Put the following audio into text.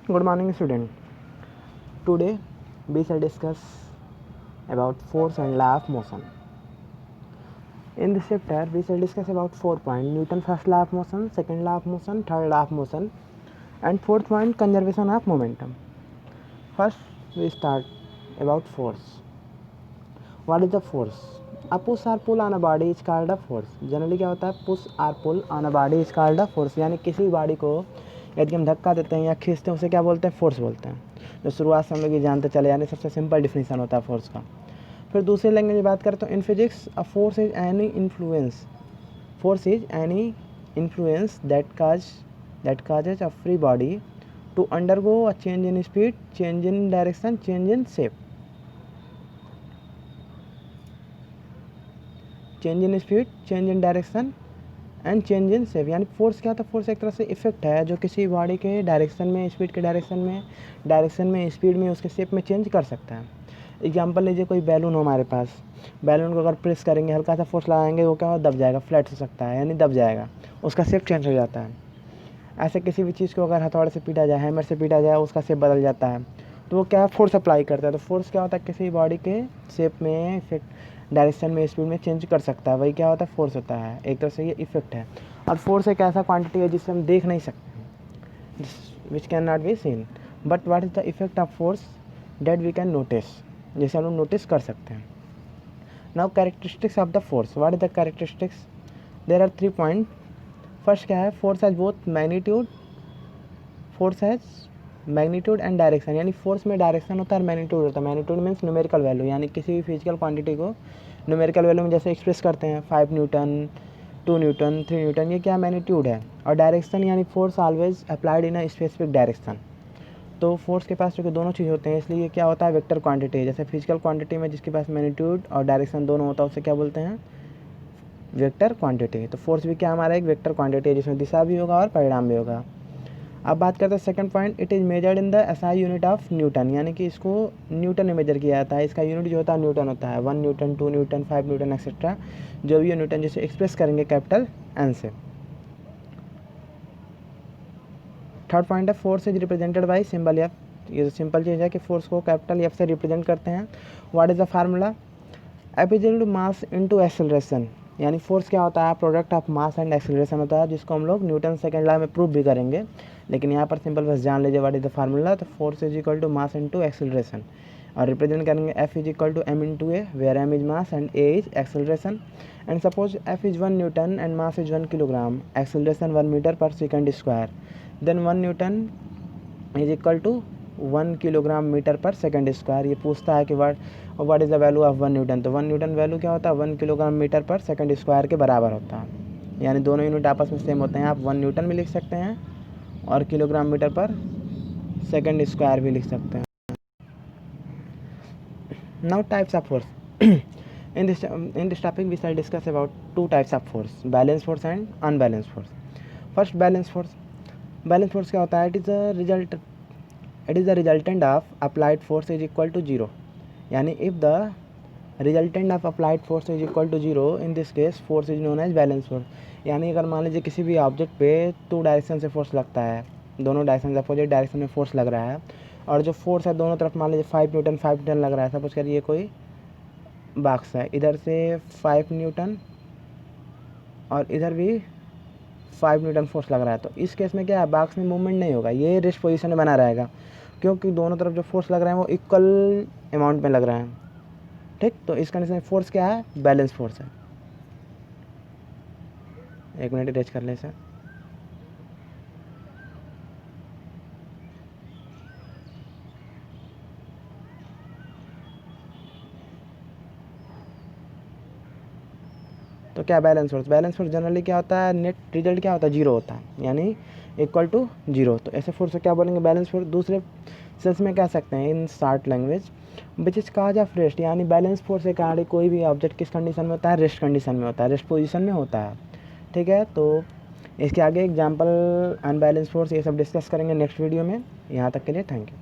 Good morning, student. Today we shall discuss about force and law of motion. In this chapter, we shall discuss about 4 points: Newton first law of motion, second law of motion, third law of motion, and fourth point conservation of momentum. First, we start about force. What is the force? A push or pull on a body is called a force. Generally क्या होता है, push और pull on a body is called a force, यानी किसी body को यदि हम धक्का देते हैं या खींचते हैं उसे क्या बोलते हैं, फोर्स बोलते हैं। तो शुरुआत से हम लोग ये जानते चले, यानी सबसे सिंपल डिफिनीसन होता है फोर्स का। फिर दूसरी लैंग्वेज में बात करें तो in physics a force is any influence that causes a free body to undergo a change in speed, change in direction, change in shape. Change in speed, change in direction and change in shape, यानी force क्या होता है, force एक तरह से effect है जो किसी बॉडी के डायरेक्शन में, स्पीड के डायरेक्शन में, स्पीड में, उसके शेप में चेंज कर सकता है। एग्जांपल लीजिए, कोई बैलून हो हमारे पास, बैलून को अगर प्रेस करेंगे, हल्का सा फोर्स लगाएंगे, वो क्या हो, दब जाएगा, फ्लैट हो सकता है, यानी दब जाएगा, उसका शेप चेंज हो जाता है। ऐसे किसी भी चीज़ को अगर हथौड़े से पीटा जाए, हैमर से पीटा जाए, उसका शेप बदल जाता है, तो वो क्या फोर्स अप्लाई करता है। तो फोर्स क्या होता है, किसी बॉडी के शेप में, डायरेक्शन में, स्पीड में चेंज कर सकता है, वही क्या होता है, फोर्स होता है। एक तरह से ये इफेक्ट है। और फोर्स एक ऐसा क्वांटिटी है जिसे हम देख नहीं सकते, which can not be seen, but what is the effect of force that we can notice, जैसे हम लोग नोटिस कर सकते हैं। Now characteristics of the force, what is the characteristics, there are 3 point. First क्या है, force has both magnitude and direction, यानी force में डायरेक्शन होता है और मैग्नीट्यूड होता है। मैग्नीट्यूड मीन्स न्यूमेरिकल वैल्यू, यानी किसी भी फिजिकल क्वांटिटी को न्यूमेरिकल वैल्यू में जैसे एक्सप्रेस करते हैं, 5 न्यूटन, 2 न्यूटन, 3 न्यूटन, ये क्या मैग्नीट्यूड है। और डायरेक्शन यानी force always applied in a specific direction. तो फोर्स के पास जो कि दोनों चीज़ होते हैं, इसलिए ये क्या होता है, वेक्टर क्वांटिटी। जैसे फिजिकल क्वांटिटी में जिसके पास मैग्नीट्यूड और डायरेक्शन दोनों होता है उसे क्या बोलते हैं, वेक्टर क्वांटिटी। तो फोर्स भी क्या हमारा एक वेक्टर क्वांटिटी है, जिसमें दिशा भी होगा और परिणाम भी होगा। अब बात करते हैं second point, it is measured in the SI unit of Newton, यानी कि इसको न्यूटन में मेजर किया जाता है। इसका यूनिट जो होता है न्यूटन होता है, 1 न्यूटन, 2 न्यूटन, 5 न्यूटन एक्सेट्रा, जो भी न्यूटन जिसे एक्सप्रेस करेंगे कैपिटल एन से। थर्ड पॉइंट है, force is represented by symbol F. ये सिंपल चीज़ है कि फोर्स को कैपिटल एफ से रिप्रेजेंट करते हैं। What is the formula, F is equal to mass into acceleration, यानी फोर्स क्या होता है, product of mass and acceleration होता है, जिसको हम लोग न्यूटन सेकंड लॉ में प्रूव भी करेंगे, लेकिन यहाँ पर सिंपल बस जान लीजिए व्हाट इज द फार्मूला। तो force is equal to mass into acceleration, और रिप्रेजेंट करेंगे F is equal to M into A, where M is mass and A is acceleration. And suppose F is 1 newton and mass is 1 kilogram, acceleration 1 metre per second square, then 1 newton is equal to 1 kilogram metre per second square. ये पूछता है कि what is the value of 1 newton. तो 1 newton value क्या होता है, 1 kilogram metre per second square के बराबर होता है, यानी दोनों यूनिट आपस में सेम होते हैं। आप 1 न्यूटन भी लिख सकते हैं और kilogram metre per second square भी लिख सकते हैं। Now types of force, in this topic we shall discuss about 2 types of force, balance force and unbalanced force. First, balance force क्या होता है, it is the resultant of applied force is equal to 0, यानी if the resultant of applied force is equal to 0, in this case force is known as balance force। यानी अगर मान लीजिए किसी भी ऑब्जेक्ट पे 2 डायरेक्शन से फोर्स लगता है, दोनों डायरेक्शन अपोजिट डायरेक्शन में फोर्स लग रहा है, और जो फोर्स है दोनों तरफ मान लीजिए 5 न्यूटन लग रहा है। सपोज करिए कोई बॉक्स है, इधर से 5 न्यूटन और इधर भी 5 न्यूटन फोर्स लग रहा है, तो इस केस में क्या है, बॉक्स में मूवमेंट नहीं होगा, ये रेस्ट पोजीशन में बना रहेगा, क्योंकि दोनों तरफ जो फोर्स लग रहे हैं वो इक्वल अमाउंट में लग रहे हैं। ठीक, तो इस कंडीशन में फोर्स क्या है, बैलेंस फोर्स है। एक मिनट अटैच कर ले सर। तो क्या बैलेंस फोर्स जनरली क्या होता है, नेट रिजल्ट क्या होता है, 0 होता है, यानी इक्वल टू 0। तो ऐसे फोर्स को क्या बोलेंगे, बैलेंस फोर्स। दूसरे सेंस में कह सकते हैं in short language, which is cause of rest, यानी बैलेंस फोर्स के कारण कोई भी ऑब्जेक्ट किस कंडीशन में होता है, रेस्ट कंडीशन में होता है, रेस्ट पोजीशन में होता है। ठीक है, तो इसके आगे एग्जांपल अनबैलेंस फोर्स ये सब डिस्कस करेंगे नेक्स्ट वीडियो में। यहाँ तक के लिए थैंक यू।